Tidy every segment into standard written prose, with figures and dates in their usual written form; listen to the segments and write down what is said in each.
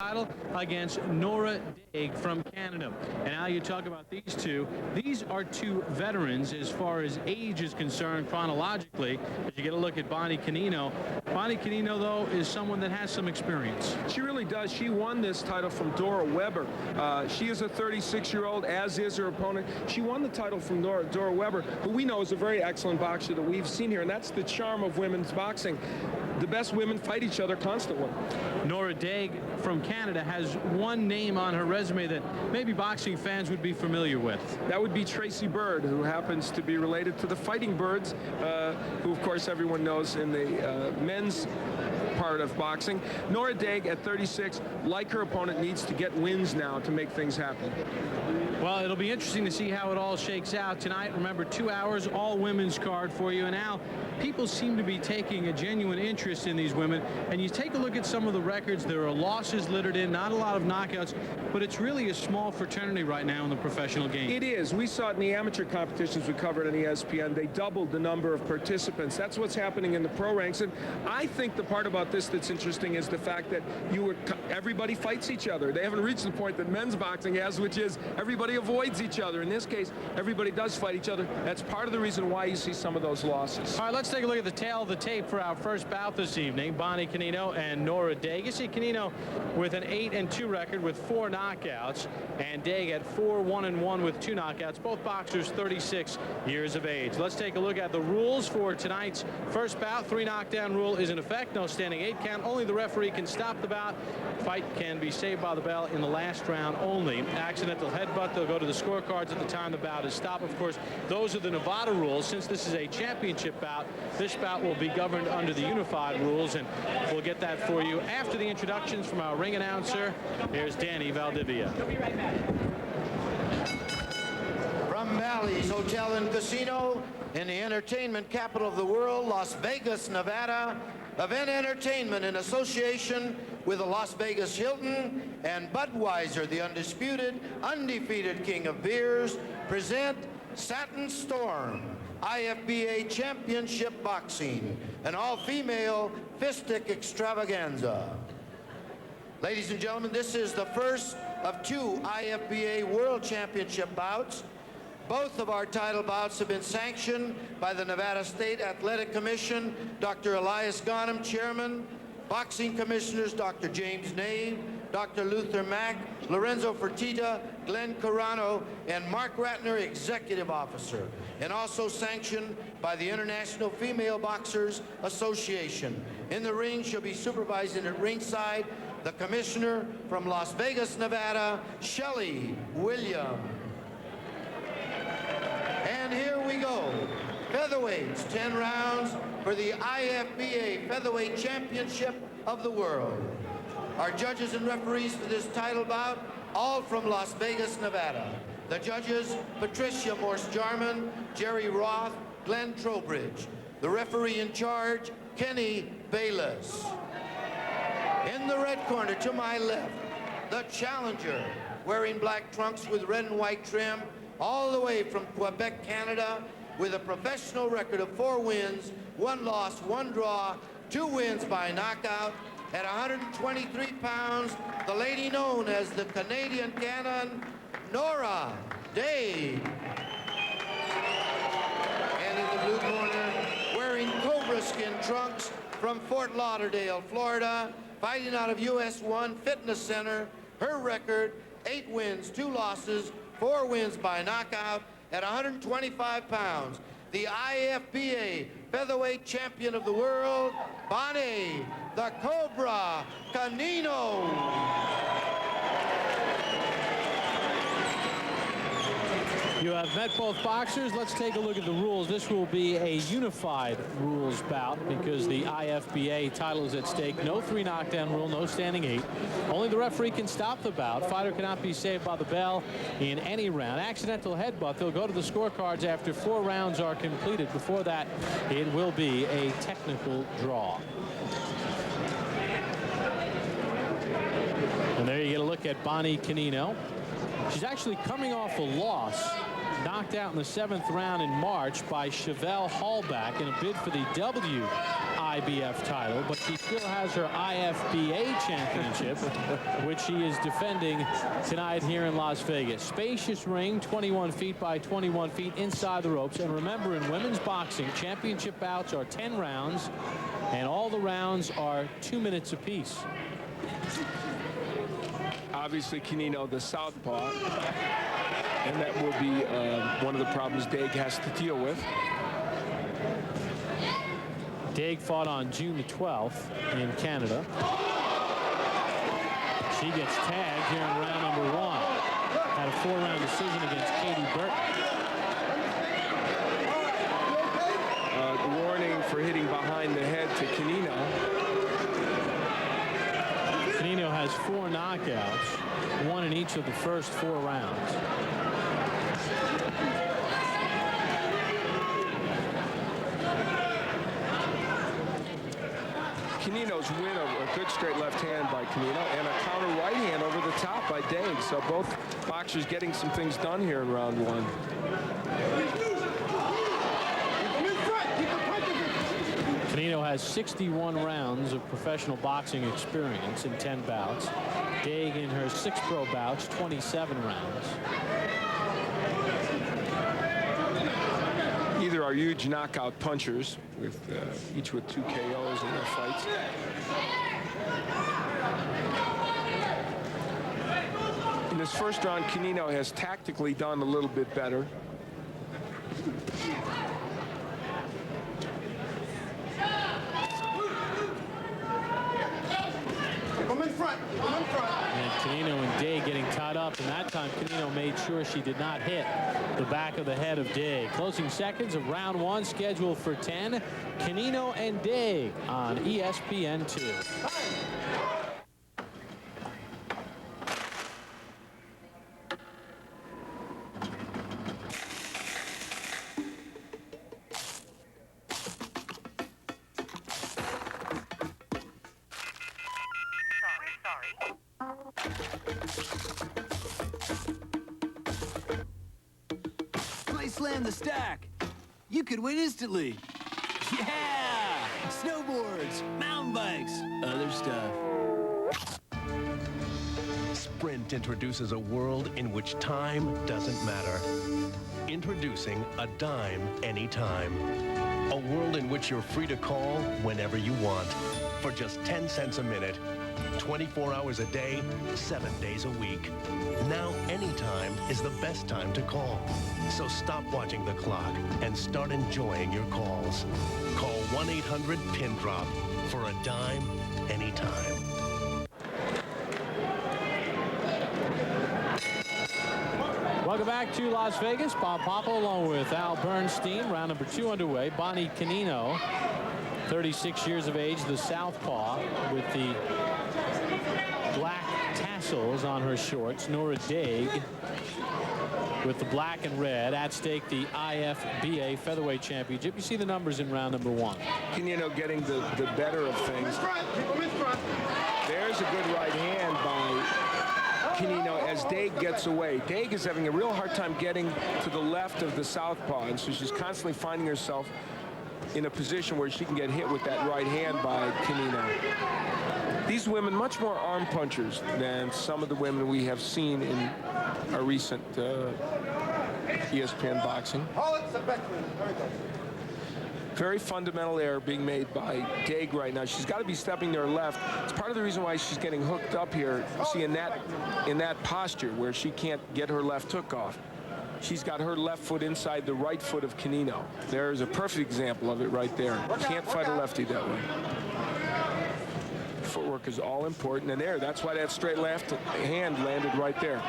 title against Nora Daigle from Canada. And now you talk about these two. These are two veterans as far as age is concerned chronologically. As you get a look at Bonnie Canino. Bonnie Canino, though, is someone that has some experience. She really does. She won this title from Dora Weber. She is a 36-year-old, as is her opponent. She won the title from Dora Weber, who we know is a very excellent boxer that we've seen here, and that's the charm of women's boxing. The best women fight each other constantly. Nora Daigle from Canada has one name on her resume that maybe boxing fans would be familiar with. That would be Tracy Bird, who happens to be related to the Fighting Birds, who, of course, everyone knows in the men's part of boxing. Nora Daigle, at 36, like her opponent, needs to get wins now to make things happen. Well, it'll be interesting to see how it all shakes out tonight. Remember, 2 hours, all women's card for you. And now people seem to be taking a genuine interest in these women. And you take a look at some of the records. There are losses littered in, not a lot of knockouts, but it's really a small fraternity right now in the professional game. It is. We saw it in the amateur competitions we covered on ESPN. They doubled the number of participants. That's what's happening in the pro ranks. And I think the part about this that's interesting is the fact that everybody fights each other. They haven't reached the point that men's boxing has, which is everybody avoids each other. In this case, everybody does fight each other. That's part of the reason why you see some of those losses. All right, let's take a look at the tail of the tape for our first bout this evening. Bonnie Canino and Nora Daigle. You see Canino with an 8-2 record with 4 knockouts, and Daigle at 4-1-1 with 2 knockouts. Both boxers 36 years of age. Let's take a look at the rules for tonight's first bout. 3 knockdown rule is in effect. No standing 8 count. Only the referee can stop the bout. Fight can be saved by the bell in the last round only. Accidental headbutt, they'll go to the scorecards at the time the bout is stopped. Of course, those are the Nevada rules. Since this is a championship bout, this bout will be governed under the unified rules, and we'll get that for you after the introductions from our ring announcer. Here's Danny Valdivia. We'll be right back. From Bally's Hotel and Casino in the entertainment capital of the world, Las Vegas, Nevada, Event Entertainment in association with the Las Vegas Hilton and Budweiser, the undisputed, undefeated king of beers, present Satin Storm, IFBA Championship Boxing, an all-female fistic extravaganza. Ladies and gentlemen, this is the first of 2 IFBA World Championship bouts. Both of our title bouts have been sanctioned by the Nevada State Athletic Commission, Dr. Elias Ghanem, Chairman, Boxing Commissioners Dr. James Nave, Dr. Luther Mack, Lorenzo Fertitta, Glenn Carano, and Mark Ratner, Executive Officer, and also sanctioned by the International Female Boxers Association. In the ring, she'll be supervising at ringside the Commissioner from Las Vegas, Nevada, Shelley Williams. And here we go. Featherweights, 10 rounds for the IFBA Featherweight Championship of the world. Our judges and referees for this title bout, all from Las Vegas, Nevada. The judges, Patricia Morse-Jarman, Jerry Roth, Glenn Trowbridge. The referee in charge, Kenny Bayless. In the red corner to my left, the challenger, wearing black trunks with red and white trim, all the way from Quebec, Canada, with a professional record of 4 wins, 1 loss, 1 draw, 2 wins by knockout. At 123 pounds, the lady known as the Canadian Cannon, Nora Daigle. And in the blue corner, wearing cobra skin trunks from Fort Lauderdale, Florida, fighting out of US 1 Fitness Center. Her record, 8 wins, 2 losses, 4 wins by knockout. At 125 pounds, the IFBA Featherweight Champion of the world, Bonnie the Cobra Canino. You have met both boxers. Let's take a look at the rules. This will be a unified rules bout because the IFBA title is at stake. No 3 knockdown rule, no standing 8. Only the referee can stop the bout. Fighter cannot be saved by the bell in any round. Accidental headbutt, they'll go to the scorecards after 4 rounds are completed. Before that, it will be a technical draw. And there you get a look at Bonnie Canino. She's actually coming off a loss, knocked out in the 7th round in March by Chevelle Hallback in a bid for the WIFBA IBF title, but she still has her IFBA championship, which she is defending tonight here in Las Vegas. Spacious ring, 21 feet by 21 feet inside the ropes. And remember, in women's boxing, championship bouts are 10 rounds, and all the rounds are 2 minutes apiece. Obviously, Canino, the southpaw, and that will be one of the problems Daigle has to deal with. Daigle fought on June the 12th in Canada. She gets tagged here in round number 1. Had a 4-round decision against Katie Burton. Warning for hitting behind the head to Canino. Canino has 4 knockouts, 1 in each of the first 4 rounds. Canino's win of a good straight left hand by Canino and a counter right hand over the top by Daigle. So both boxers getting some things done here in round 1. Canino has 61 rounds of professional boxing experience in 10 bouts. Daigle in her 6 pro bouts, 27 rounds. Either are huge knockout punchers, with each with 2 KOs in their fights. In this first round, Canino has tactically done a little bit better. And Canino and Daigle getting tied up, and that time Canino made sure she did not hit the back of the head of Daigle. Closing seconds of round 1 scheduled for 10. Canino and Daigle on ESPN2. Slam the stack. You could win instantly. Yeah! Snowboards, mountain bikes, other stuff. Sprint introduces a world in which time doesn't matter. Introducing a dime anytime. A world in which you're free to call whenever you want for just 10 cents a minute. 24 hours a day, 7 days a week. Now anytime is the best time to call. So stop watching the clock and start enjoying your calls. Call 1-800-PIN-DROP for a dime anytime. Welcome back to Las Vegas. Bob Papa along with Al Bernstein. Round number 2 underway. Bonnie Canino, 36 years of age, the southpaw with the black tassels on her shorts. Nora Daigle with the black and red. At stake, the IFBA featherweight championship. You see the numbers in round number 1. Canino getting the better of things. There's a good right hand by Canino as Daigle gets away. Daigle is having a real hard time getting to the left of the southpaw, and so she's constantly finding herself in a position where she can get hit with that right hand by Canino. These women much more arm punchers than some of the women we have seen in our recent ESPN boxing. Very fundamental error being made by Daigle right now. She's got to be stepping to her left. It's part of the reason why she's getting hooked up here. You see in that posture where she can't get her left hook off. She's got her left foot inside the right foot of Canino. There's a perfect example of it right there. Can't fight a lefty that way. Footwork is all important, and that's why that straight left hand landed right there.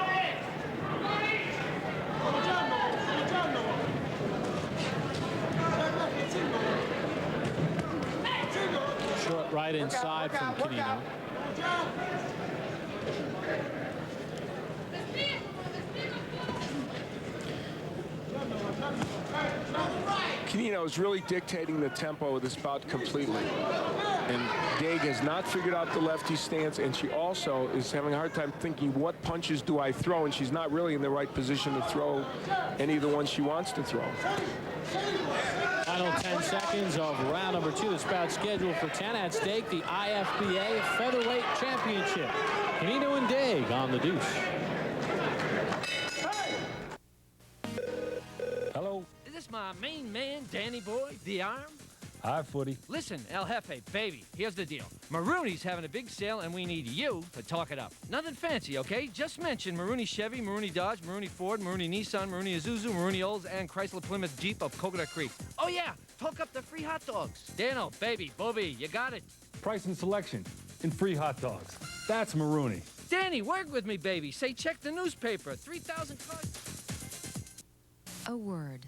Short right inside from Canino. Canino is really dictating the tempo of this bout completely. And Daigle has not figured out the lefty stance, and she also is having a hard time thinking, what punches do I throw? And she's not really in the right position to throw any of the ones she wants to throw. Final 10 seconds of round number 2. This bout scheduled for 10. At stake, the IFBA Featherweight Championship. Canino and Daigle on the deuce. Hello. Is this my main man, Danny Boy, the Arm? Hi, Footy. Listen, El Jefe, baby, here's the deal. Marooney's having a big sale, and we need you to talk it up. Nothing fancy, okay? Just mention Marooney Chevy, Marooney Dodge, Marooney Ford, Marooney Nissan, Marooney Isuzu, Marooney Olds, and Chrysler Plymouth Jeep of Coconut Creek. Oh, yeah, talk up the free hot dogs. Dano, baby, Bobby, you got it. Price and selection and free hot dogs. That's Marooney. Danny, work with me, baby. Say, check the newspaper. 3,000 cars. A word.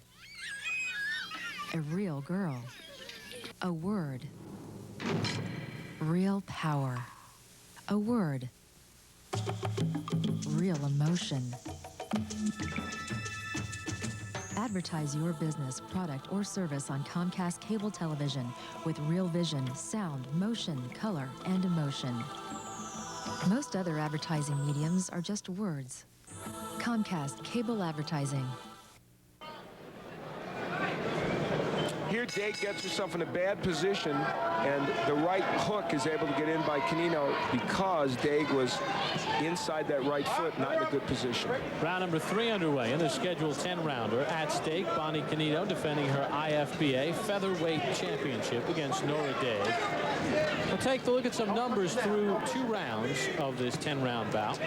A real girl. A word. Real power. A word. Real emotion. Advertise your business, product, or service on Comcast cable television with real vision, sound, motion, color, and emotion. Most other advertising mediums are just words. Comcast cable advertising. Here, Daigle gets herself in a bad position, and the right hook is able to get in by Canino because Daigle was inside that right foot, not in a good position. Round number 3 underway in the scheduled 10-rounder. At stake, Bonnie Canino defending her IFBA Featherweight Championship against Nora Daigle. We'll take a look at some numbers through 2 rounds of this 10-round bout.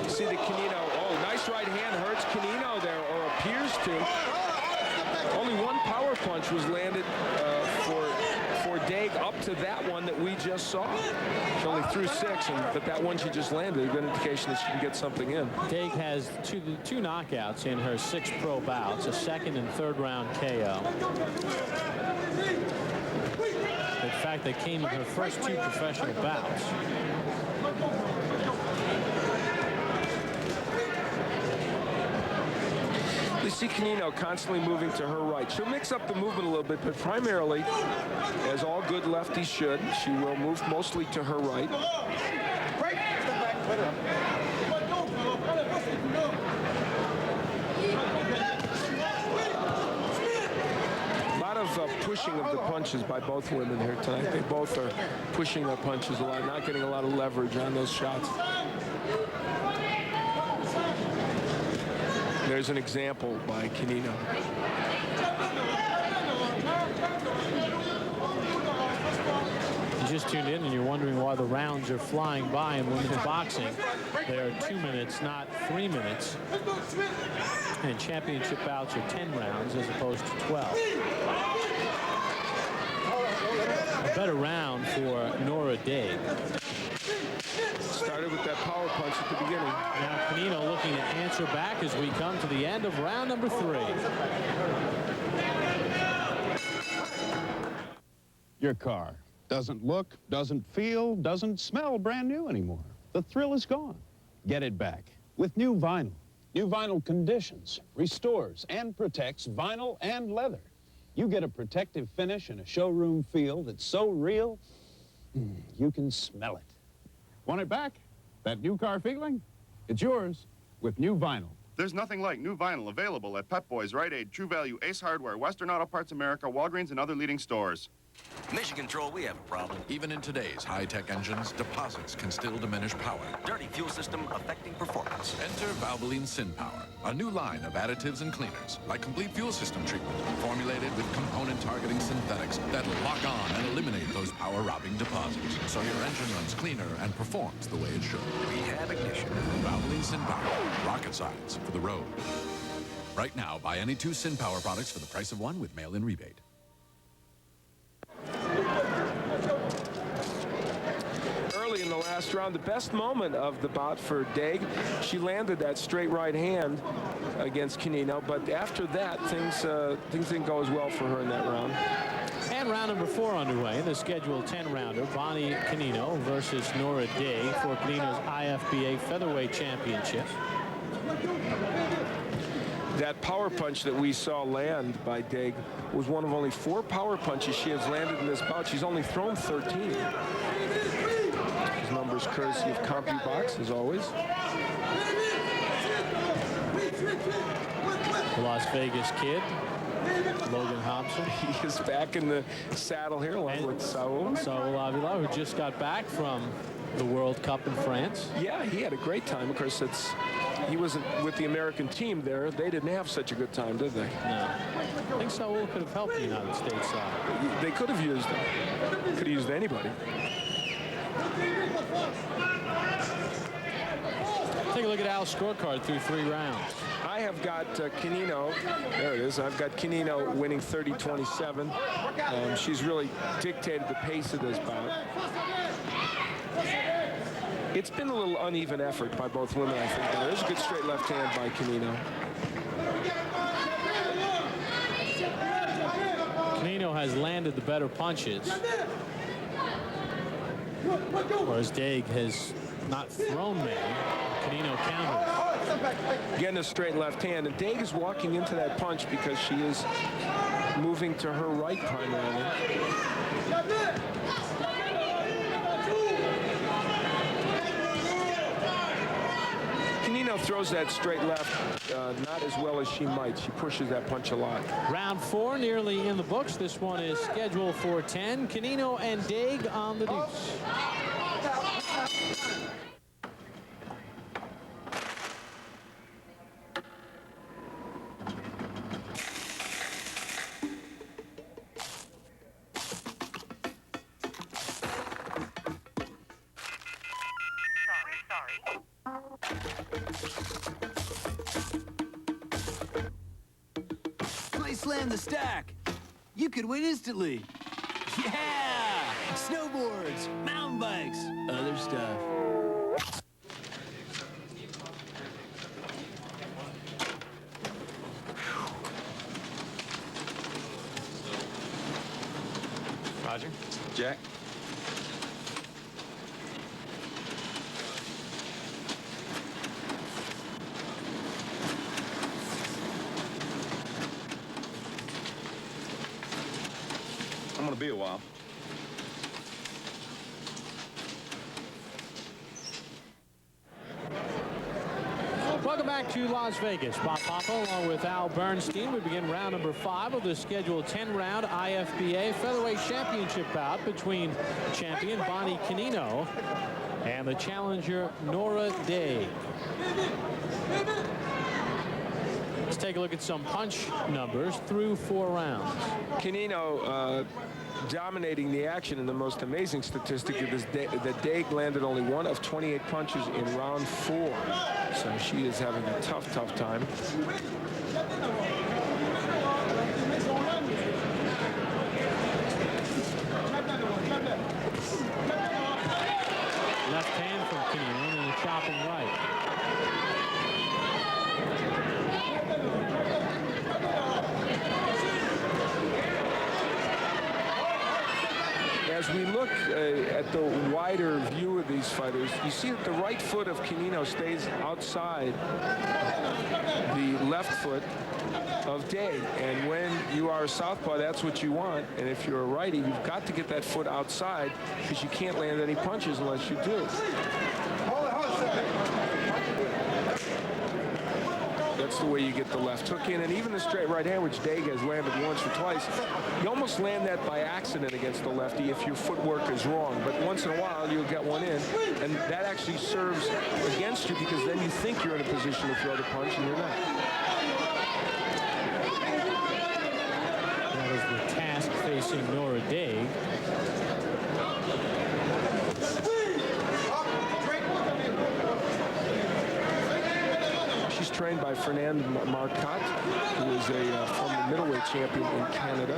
See the Canino, nice right hand hurts Canino there, or appears to. Only one power punch was landed for Daigle up to that one that we just saw. She only threw 6, but that one she just landed, a good indication that she can get something in. Daigle has two knockouts in her 6 pro bouts, a 2nd and 3rd round KO. In fact, they came in her first 2 professional bouts. You see Canino constantly moving to her right. She'll mix up the movement a little bit, but primarily, as all good lefties should, she will move mostly to her right. A lot of pushing of the punches by both women here tonight. They both are pushing their punches a lot, not getting a lot of leverage on those shots. There's an example by Canino. You just tuned in and you're wondering why the rounds are flying by in women's boxing. They are 2 minutes, not 3 minutes. And championship bouts are 10 rounds as opposed to 12. A better round for Nora Daigle. Started with that power punch at the beginning. Now Canino looking to answer back as we come to the end of round number 3. Your car doesn't look, doesn't feel, doesn't smell brand new anymore. The thrill is gone. Get it back with new vinyl. New vinyl conditions, restores, and protects vinyl and leather. You get a protective finish and a showroom feel that's so real, you can smell it. Want it back? That new car feeling? It's yours with new vinyl. There's nothing like new vinyl available at Pep Boys, Rite Aid, True Value, Ace Hardware, Western Auto Parts America, Walgreens, and other leading stores. Mission Control, we have a problem. Even in today's high-tech engines, deposits can still diminish power. Dirty fuel system affecting performance. Enter Valvoline SynPower, a new line of additives and cleaners, like complete fuel system treatment, formulated with component-targeting synthetics that lock on and eliminate those power-robbing deposits, so your engine runs cleaner and performs the way it should. Rehab ignition. Valvoline SynPower, rocket science for the road. Right now, buy any 2 SynPower products for the price of 1 with mail-in rebate. Early in the last round, the best moment of the bout for Daigle, she landed that straight right hand against Canino, but after that, things didn't go as well for her in that round. And round number 4 underway, the scheduled 10-rounder, Bonnie Canino versus Nora Daigle for Canino's IFBA Featherweight Championship. That power punch that we saw land by Daigle was one of only 4 power punches she has landed in this bout. She's only thrown 13. These numbers courtesy of CompuBox, as always. The Las Vegas kid Logan Hobson. He is back in the saddle here along with Saul. Saul Avila, who just got back from the World Cup in France. Yeah, he had a great time. Of course, he wasn't with the American team there. They didn't have such a good time, did they? No. I think Saul could have helped the United States side. They could have used him. Could have used anybody. Take a look at Al's scorecard through 3 rounds. I have got Canino. There it is. I've got Canino winning 30-27. She's really dictated the pace of this bout. It's been a little uneven effort by both women, I think. There's a good straight left hand by Canino. Canino has landed the better punches, whereas Daigle has not thrown many. Canino countered. Getting a straight left hand, and Daigle is walking into that punch because she is moving to her right primarily. Canino throws that straight left not as well as she might. She pushes that punch a lot. Round 4 nearly in the books. This one is scheduled for 10. Canino and Daigle on the deuce. Slam the stack. You could win instantly. Yeah! Snowboards, mountain bikes, other stuff. Roger. Jack. I'm going to be a while. Welcome back to Las Vegas. Bob Papa along with Al Bernstein. We begin round number 5 of the scheduled 10-round IFBA Featherweight Championship bout between champion Bonnie Canino and the challenger Nora Daigle. Let's take a look at some punch numbers through 4 rounds. Canino dominating the action, and the most amazing statistic is that Daigle landed only 1 of 28 punches in round 4. So she is having a tough time. Left hand from Canino and a chopping right. As we look at the wider view of these fighters, you see that the right foot of Canino stays outside the left foot of Daigle. And when you are a southpaw, that's what you want. And if you're a righty, you've got to get that foot outside because you can't land any punches unless you do. That's the way you get the left hook in. And even the straight right hand, which Daigle has landed once or twice, you almost land that by accident against the lefty if your footwork is wrong. But once in a while, you'll get one in. And that actually serves against you because then you think you're in a position to throw the punch, and you're not. That is the task facing Nora Daigle. She's trained by Fernand Marcotte, who is a former middleweight champion in Canada.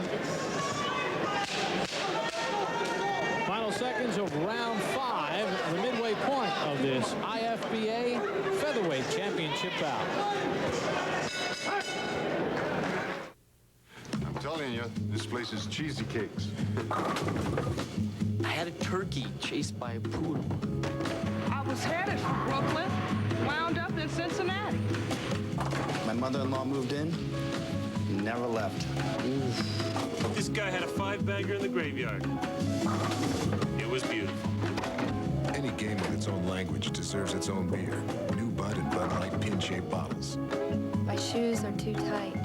Final seconds of round 5, the midway point of this IFBA Featherweight Championship bout. I'm telling you, this place is cheesy cakes. I had a turkey chased by a poodle. I was headed for Brooklyn, wound up in Cincinnati. My mother-in-law moved in, never left. This guy had a 5-bagger in the graveyard. It was beautiful. Any game with its own language deserves its own beer. New Bud and Bud Light pin-shaped bottles. My shoes are too tight.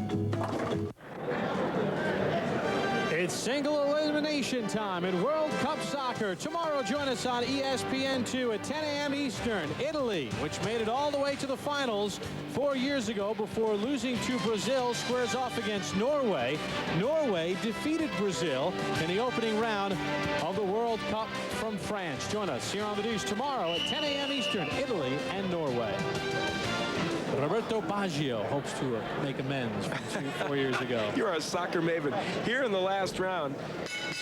Single elimination time in World Cup soccer. Tomorrow, join us on ESPN2 at 10 a.m. Eastern. Italy, which made it all the way to the finals 4 years ago before losing to Brazil, squares off against Norway. Norway defeated Brazil in the opening round of the World Cup from France. Join us here on The Deuce tomorrow at 10 a.m. Eastern, Italy and Norway. Roberto Baggio hopes to make amends from 4 years ago. You're a soccer maven. Here in the last round,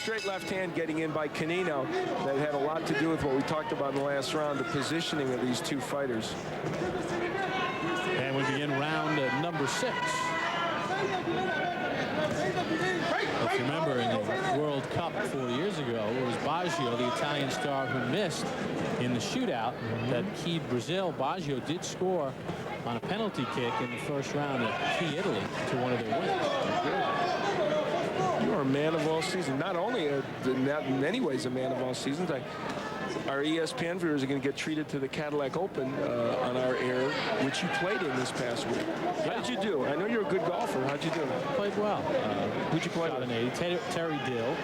straight left hand getting in by Canino. That had a lot to do with what we talked about in the last round, the positioning of these two fighters. And we begin round number 6. If you remember, in the World Cup 4 years ago, it was Baggio, the Italian star, who missed in the shootout that keyed Brazil. Baggio did score on a penalty kick in the first round to key Italy to one of their wins. You are a man of all seasons. Not only not in many ways a man of all seasons. Our ESPN viewers are going to get treated to the Cadillac Open on our air, which you played in this past week. How did you do? I know you're a good golfer. How'd you do? Played well. Who'd you play with? An Terry Dill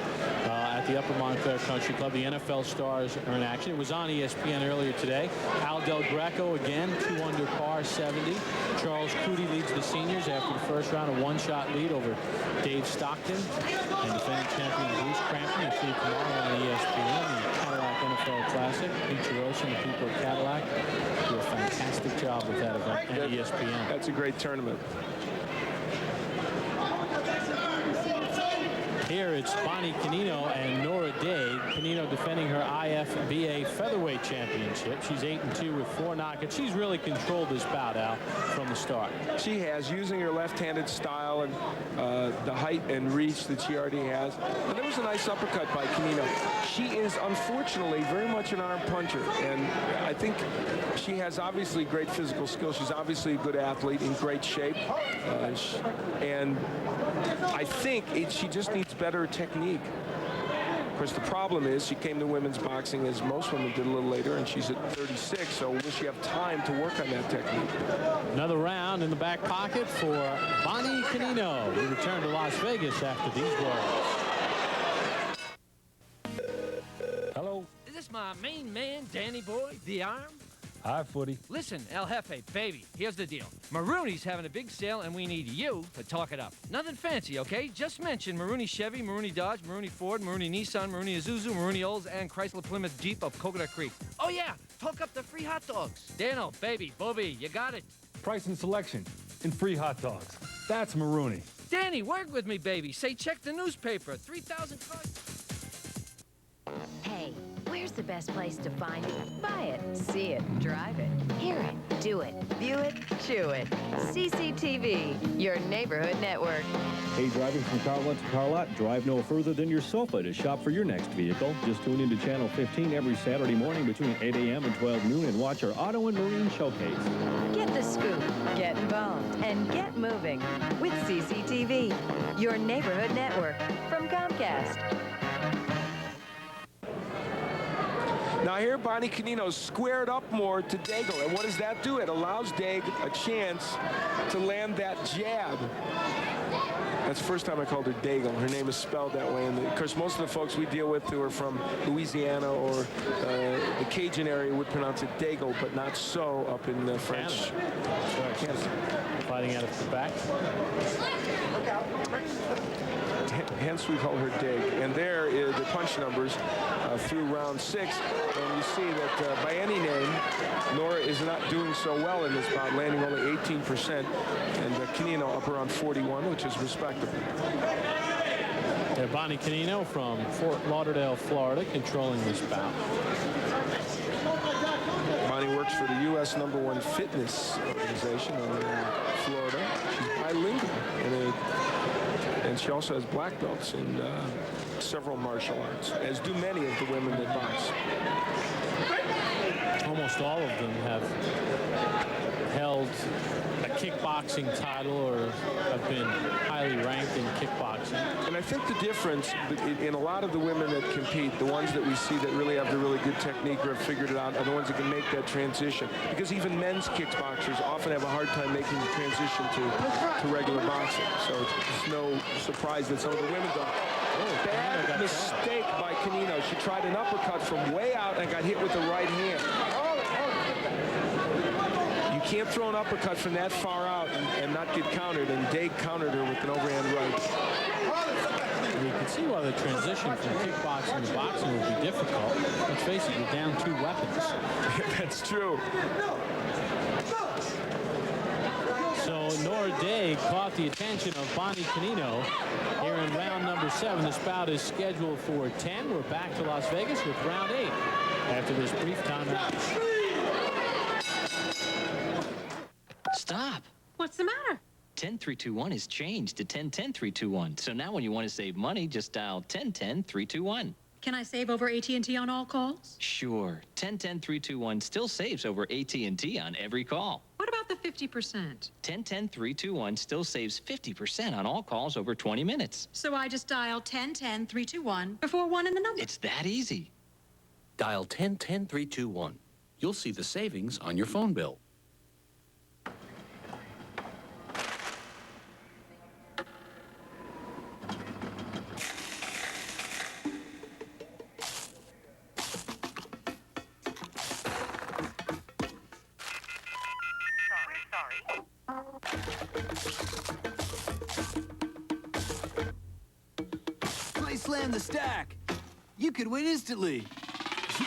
at the Upper Montclair Country Club. The NFL stars are in action. It was on ESPN earlier today. Al Del Greco again, 2 under par, 70. Charles Crudy leads the seniors after the first round, a one-shot lead over Dave Stockton. And defending champion Bruce Crampton. You see tomorrow on ESPN. The Cadillac NFL Classic. Pete Rosen and the people of Cadillac do a fantastic job with that event at ESPN. That's a great tournament. Here it's Bonnie Canino and Nora Daigle. Canino defending her IFBA featherweight championship. She's 8-2 with 4 knockouts. She's really controlled this bout out from the start. She has, using her left-handed style and the height and reach that she already has. And there was a nice uppercut by Canino. She is unfortunately very much an arm puncher, and I think she has obviously great physical skill. She's obviously a good athlete, in great shape, and I think she just needs better technique. Of course, the problem is she came to women's boxing, as most women did, a little later, and she's at 36, so will she have time to work on that technique? Another round in the back pocket for Bonnie Canino. We return to Las Vegas after these words. Hello. Is this my main man, Danny Boy, the Arm? Hi, Footy. Listen, El Jefe, baby, here's the deal. Marooney's having a big sale, and we need you to talk it up. Nothing fancy, okay? Just mention Marooney Chevy, Marooney Dodge, Marooney Ford, Marooney Nissan, Marooney Isuzu, Marooney Olds, and Chrysler Plymouth Jeep of Coconut Creek. Oh, yeah, talk up the free hot dogs. Dano, baby, Bobby, you got it. Price and selection and free hot dogs. That's Marooney. Danny, work with me, baby. Say, check the newspaper. 3,000 cars. Hey, where's the best place to find it? Buy it, see it, drive it, hear it, do it, view it, chew it. CCTV, your neighborhood network. Hey, driving from car lot to car lot, drive no further than your sofa to shop for your next vehicle. Just tune into Channel 15 every Saturday morning between 8 a.m. and 12 noon and watch our Auto and Marine Showcase. Get the scoop, get involved, and get moving with CCTV, your neighborhood network from Comcast. Now here, Bonnie Canino squared up more to Daigle, and what does that do? It allows Daigle a chance to land that jab. That's the first time I called her Daigle. Her name is spelled that way, and of course most of the folks we deal with who are from Louisiana or the Cajun area would pronounce it Daigle, but not so up in the French. Canada. Fighting out of the back. Hence we call her Daigle. And there is the punch numbers through round 6. And you see that by any name, Nora is not doing so well in this bout, landing only 18%. And Canino up around 41, which is respectable. Bonnie Canino from Fort Lauderdale, Florida, controlling this bout. Bonnie works for the U.S. #1 fitness organization in Florida. She's bilingual, and she also has black belts in several martial arts, as do many of the women that box. Almost all of them have held a kickboxing title or have been highly ranked in kickboxing. And I think the difference in a lot of the women that compete, the ones that we see that really have the really good technique or have figured it out, are the ones that can make that transition. Because even men's kickboxers often have a hard time making the transition to regular boxing. So it's no surprise that some of the women don't. Bad mistake by Canino. She tried an uppercut from way out and got hit with the right hand. You can't throw an uppercut from that far out and not get countered, and Daigle countered her with an overhand right. You can see why the transition from kickboxing to boxing would be difficult. Let's face it, you're down 2 weapons. That's true. So Nora Daigle caught the attention of Bonnie Canino here in round number 7. This bout is scheduled for 10. We're back to Las Vegas with round 8 after this brief timeout. Stop. What's the matter? 10321 is changed to 1010-321. So now when you want to save money, just dial 1010-321. Can I save over AT&T on all calls? Sure. 1010-321 still saves over AT&T on every call. What about the 50%? 1010-321 still saves 50% on all calls over 20 minutes. So I just dial 1010-321 before 1 in the number. It's that easy. Dial 1010-321. You'll see the savings on your phone bill. Slam the stack. You could win instantly.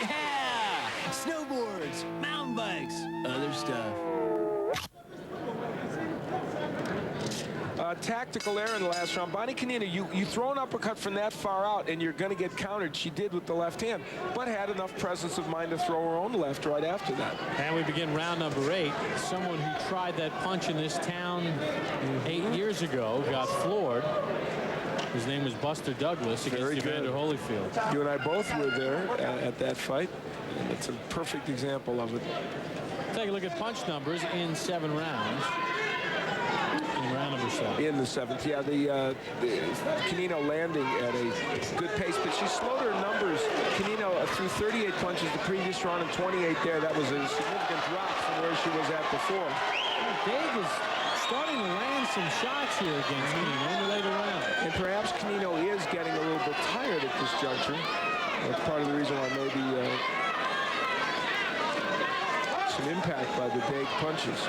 Yeah! Snowboards, mountain bikes, other stuff. Tactical error in the last round. Bonnie Canino, you throw an uppercut from that far out and you're going to get countered. She did with the left hand, but had enough presence of mind to throw her own left right after that. And we begin round number 8. Someone who tried that punch in this town 8 years ago got floored. His name was Buster Douglas against Evander Holyfield. You and I both were there at that fight. It's a perfect example of it. Take a look at punch numbers in 7 rounds. In round number 7. In the 7th, yeah. The Canino landing at a good pace, but she slowed her numbers. Canino threw 38 punches the previous round and 28 there. That was a significant drop from where she was at before. Daigle is starting to land some shots here against Canino in the later round. And perhaps Canino is getting a little bit tired at this juncture. That's part of the reason why maybe some impact by the Daigle punches.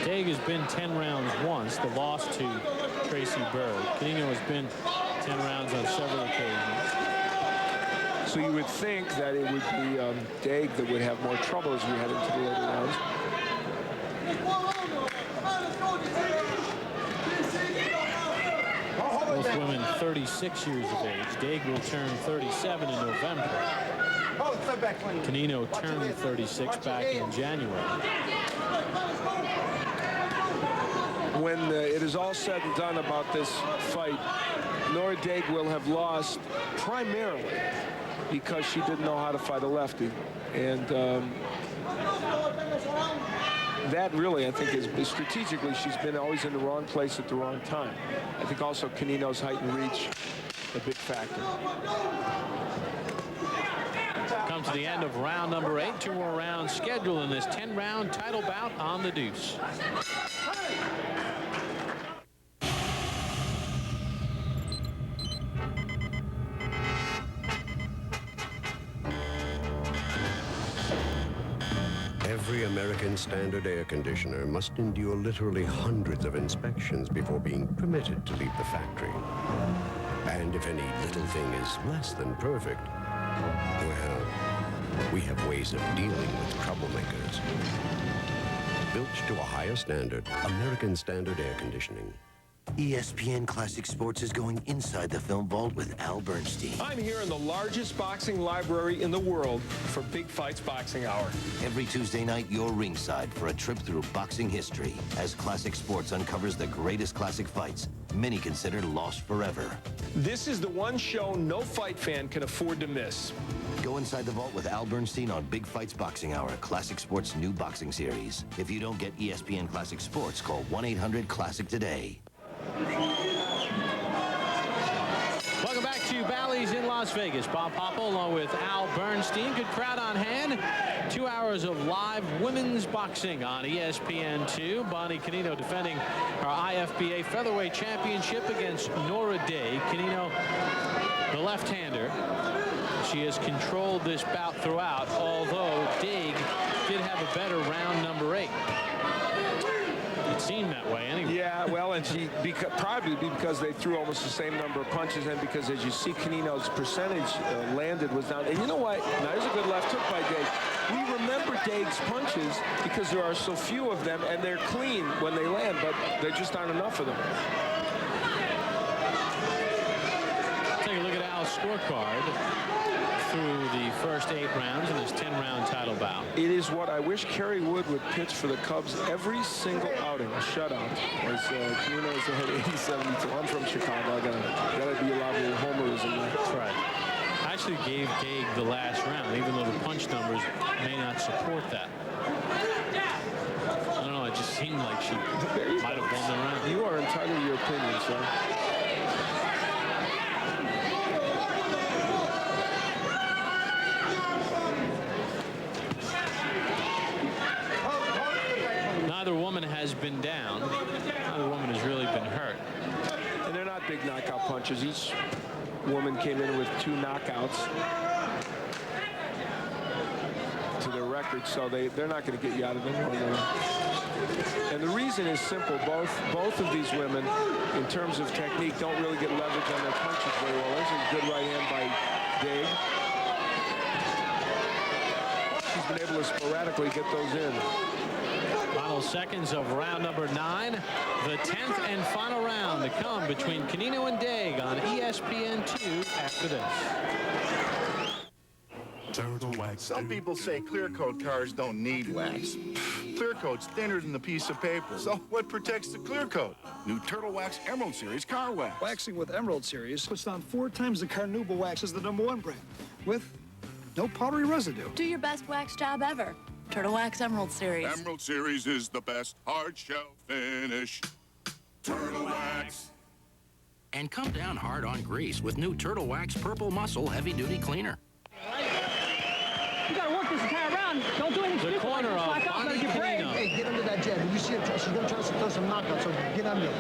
Daigle has been 10 rounds once, the loss to Tracy Bird. Canino has been 10 rounds on several occasions. So you would think that it would be Daigle that would have more trouble as we head into the later rounds. Both women 36 years of age. Daigle will turn 37 in November. Canino turned 36 back in January. When it is all said and done about this fight, Nora Daigle will have lost primarily because she didn't know how to fight a lefty. And that really, I think, is strategically, she's been always in the wrong place at the wrong time. I think also Canino's height and reach, a big factor. Come to the end of round number 8. 2 more rounds scheduled in this 10-round title bout on the deuce. Every American Standard air conditioner must endure literally hundreds of inspections before being permitted to leave the factory. And if any little thing is less than perfect, well, we have ways of dealing with troublemakers. Built to a higher standard, American Standard air conditioning. ESPN Classic Sports is going inside the film vault with Al Bernstein. I'm here in the largest boxing library in the world for Big Fights Boxing Hour. Every Tuesday night, you're ringside for a trip through boxing history as Classic Sports uncovers the greatest classic fights, many considered lost forever. This is the one show no fight fan can afford to miss. Go inside the vault with Al Bernstein on Big Fights Boxing Hour, Classic Sports' new boxing series. If you don't get ESPN Classic Sports, call 1-800-CLASSIC today. Welcome back to Bally's in Las Las Vegas. Bob Hopple along with Al Bernstein. Good crowd on hand. 2 hours of live women's boxing on ESPN2. Bonnie Canino defending her IFBA featherweight championship against Nora Daigle. Canino, the left-hander. She has controlled this bout throughout, although Daigle did have a better round number 8. It seemed that way anyway. Yeah, well, and probably because they threw almost the same number of punches, and because, as you see, Canino's percentage landed was down. And you know what? Now, there's a good left hook by Daigle. We remember Daigle's punches because there are so few of them, and they're clean when they land, but there just aren't enough of them. Take a look at Al's scorecard through the first 8 rounds in this 10-round title bout. It is what I wish Kerry Wood would pitch for the Cubs every single outing, a shutout. As Canino is ahead 80-72. I'm from Chicago. I gotta be allowed with homerism there. That's right. I actually gave Daigle the last round, even though the punch numbers may not support that. I don't know. It just seemed like she might have won the round. You are entitled to your opinion, sir. Neither woman has been down. Neither woman has really been hurt. And they're not big knockout punches. Each woman came in with 2 knockouts to their record, so they're not going to get you out of anyone. And the reason is simple. Both of these women, in terms of technique, don't really get leverage on their punches very well. There's a good right hand by Daigle. She's been able to sporadically get those in. Final seconds of round number 9. The 10th and final round to come between Canino and Daigle on ESPN2 after this. Some people say clear coat cars don't need wax. Clear coat's thinner than the piece of paper. So what protects the clear coat? New Turtle Wax Emerald Series car wax. Waxing with Emerald Series puts down 4 times the carnauba wax as the #1 brand, with no powdery residue. Do your best wax job ever. Turtle Wax Emerald Series. Emerald Series is the best hard shell finish. Turtle Wax. And come down hard on grease with new Turtle Wax Purple Muscle Heavy Duty Cleaner. You gotta work this entire round. Don't do anything. The corner of Bonnie Canino. Hey, get under that jab. You see her, she's gonna try to throw some knockouts, so get under it.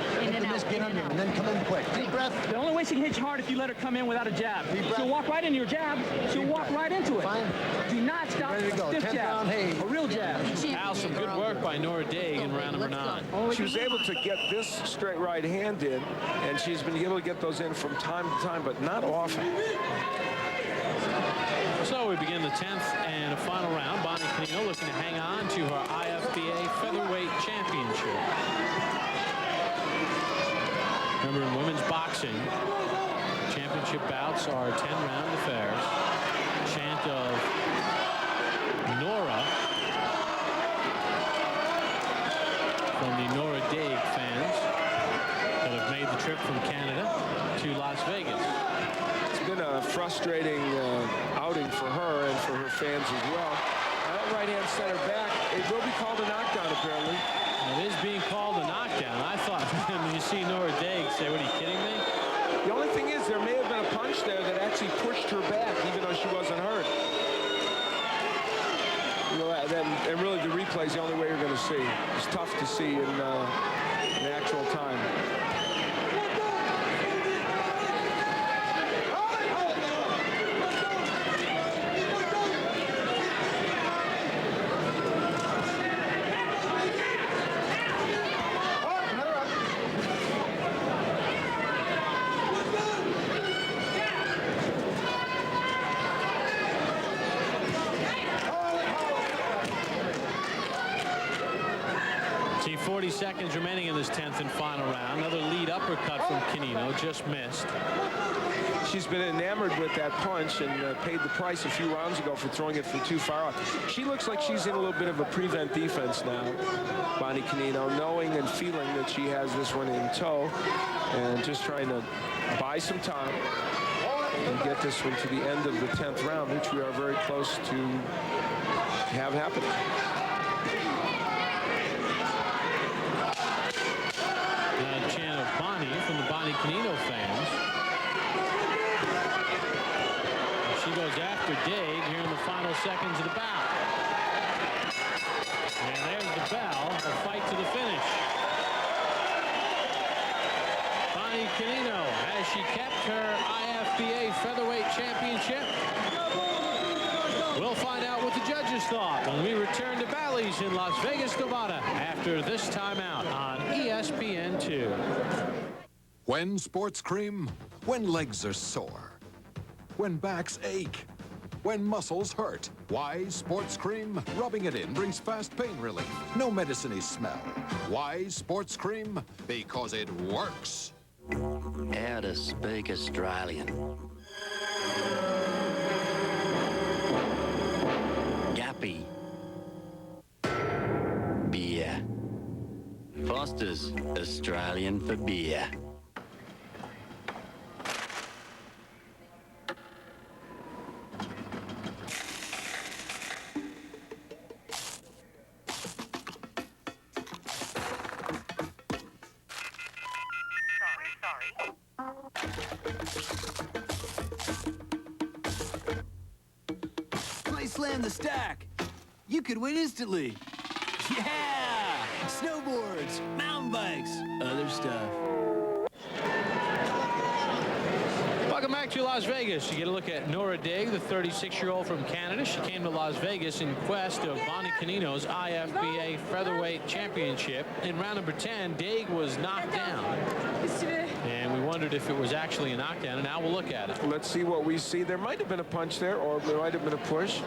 Get under it, and then come in quick. Deep breath. The only way she can hit you hard if you let her come in without a jab. She'll walk right into your jab. She'll walk right into it. Fine. Do not stop. Ready to go. Stiff 10th jab. round, hey. A real jab. Al, some good work by Nora Daigle in round number 9. She was able to get this straight right hand in, and she's been able to get those in from time to time, but not often. So we begin the 10th and final round. Bonnie Canino looking to hang on to her IFBA featherweight championship. Remember, in women's boxing, championship bouts are 10-round affairs. Chant of Nora from the Nora Daigle fans that have made the trip from Canada to Las Vegas. It's been a frustrating outing for her and for her fans as well. Now that right hand center back, it will be called a knockdown apparently. It is being called a knockdown. I thought when you see Nora Daigle say, "What, are you kidding me?" The only thing is there may have been a punch there that actually pushed her back, even though she wasn't hurt. You know, and really the replay is the only way you're going to see. It's tough to see in actual time. See, 40 seconds remaining in this 10th and final round. Another lead uppercut from Canino, just missed. She's been enamored with that punch and paid the price a few rounds ago for throwing it from too far out. She looks like she's in a little bit of a prevent defense now, Bonnie Canino, knowing and feeling that she has this one in tow and just trying to buy some time and get this one to the end of the 10th round, which we are very close to have happen. Chant of Bonnie from the Bonnie Canino fans. goes after Daigle here in the final seconds of the bout. And there's the bell. A fight to the finish. Bonnie Canino, has she kept her IFBA featherweight championship? We'll find out what the judges thought when we return to Bally's in Las Vegas, Nevada after this timeout on ESPN2. When sports cream, when legs are sore, when backs ache, when muscles hurt. Wise Sports Cream, rubbing it in brings fast pain relief. No medicine-y smell. Wise Sports Cream, because it works. How to speak Australian. Guppy. Beer. Foster's Australian for beer. Slam the stack. You could win instantly. Yeah! Snowboards, mountain bikes, other stuff. Welcome back to Las Vegas. You get a look at Nora Daigle, the 36-year-old from Canada. She came to Las Vegas in quest of Bonnie Canino's IFBA featherweight championship. In round number 10, Daigle was knocked down. And we wondered if it was actually a knockdown, and now we'll look at it. Let's see what we see. There might have been a punch there, or there might have been a push.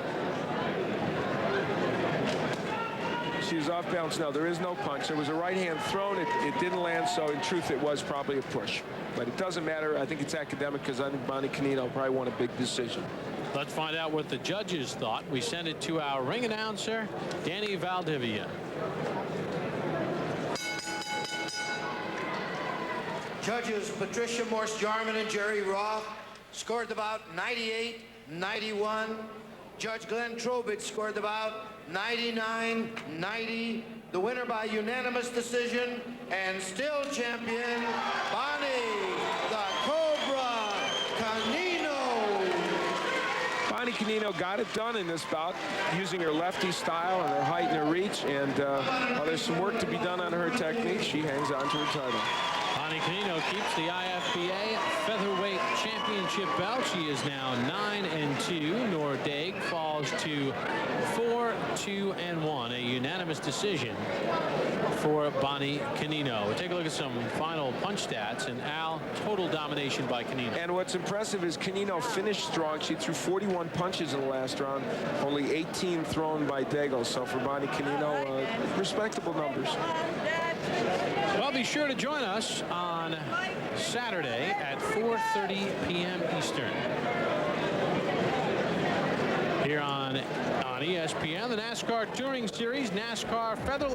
She was off balance. No, there is no punch. There was a right hand thrown. It didn't land, so in truth, it was probably a push. But it doesn't matter. I think it's academic because I think Bonnie Canino probably won a big decision. Let's find out what the judges thought. We send it to our ring announcer, Danny Valdivia. Judges Patricia Morse-Jarman and Jerry Roth scored the bout 98-91. Judge Glenn Trowbridge scored the bout 99-90. The winner by unanimous decision and still champion, Bonnie the Cobra Canino. Bonnie Canino got it done in this bout using her lefty style and her height and her reach. And while there's some work to be done on her technique, she hangs on to her title. Bonnie Canino keeps the IFBA featherweight championship belt. She is now 9-2. Nora Daigle falls to 4-2-1. A unanimous decision for Bonnie Canino. We'll take a look at some final punch stats, and Al, total domination by Canino. And what's impressive is Canino finished strong. She threw 41 punches in the last round, only 18 thrown by Daigle. So for Bonnie Canino, respectable numbers. Well, be sure to join us on Saturday at 4:30 p.m. Eastern. Here on ESPN, the NASCAR Touring Series, NASCAR Featherweight.